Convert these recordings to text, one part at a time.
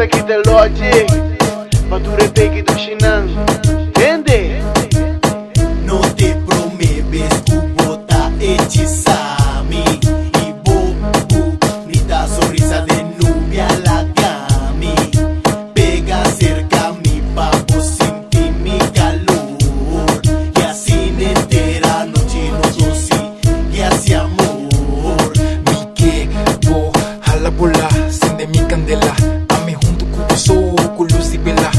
essa aqui tem logic pra tu repetir do chinang. Entende? No te prometes kubota echisami Ibobu nita sonrisa de nubia lagami Pega cerca mi papo, sentí mi calor Y así entera noche nos dosi Y así amor Mi que bo hala bola Sende mi candela Ame junto com o sol Com luz e bela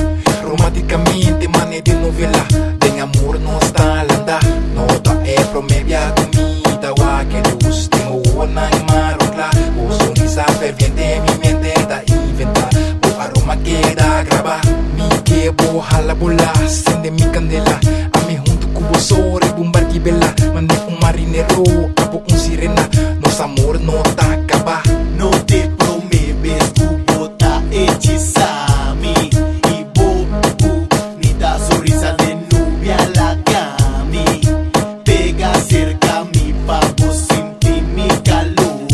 Românticamente mané de novela Den amor não está landa Nota é promédia comida Wa que luz Tengo una em marocla O sonrisa ferviente Mi mente da inventa O aroma que da grava Mi que bo hala bola Sende mi candela Ame junto com o sol Rebumbar que bela Mané marinero Apo sirena Nosso amor não tá acaba No te prometes kubota echisami Ibobu nita sonrisa de nubia lagami Pega cerca mi papo, sentí mi calor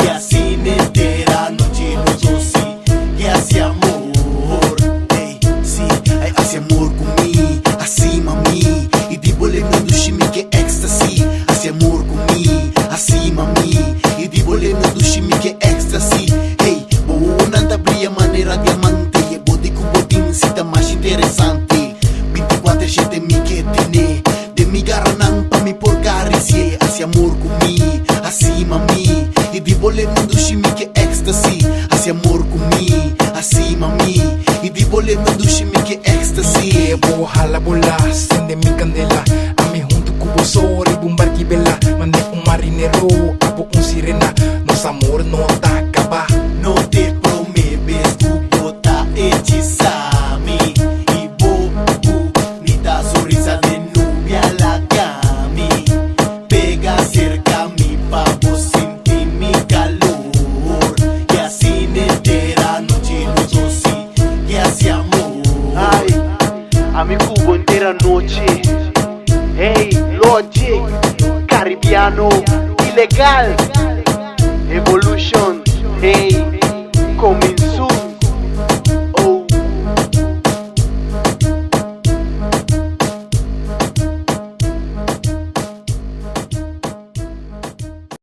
Y así entera noche nos dosi Y así amor Hey, sí, ay, así amor comigo Assim mami E de bolemando shimi que ecstasy Assim amor comigo Assim mami E de bolemando shimi que ecstasy Hey, boa nanta brilha maneira diamante E body com botin cita mais interessante 24/7 mi que tene De mi garanang pa mi por caricie Assim amor comigo Assim mami E de bolemando shimi que ecstasy Assim amor comigo Assim mami E de bolemando shimi que ecstasy Que bo hala bola Sende mi candela Ame junto com o sol Rebumbar que bela Mané marinero Apo sirena Nosso amor não tá acaba No te prometes kubota echisami Ibobu nita sonrisa de nubia lagami Pega cerca mi papo, sentí mi calor Y así entera noche nos dosi Y así amor Ai, amigo cubo inteira noite. Hey, logic, caribiano, ilegal, evolution. Hey.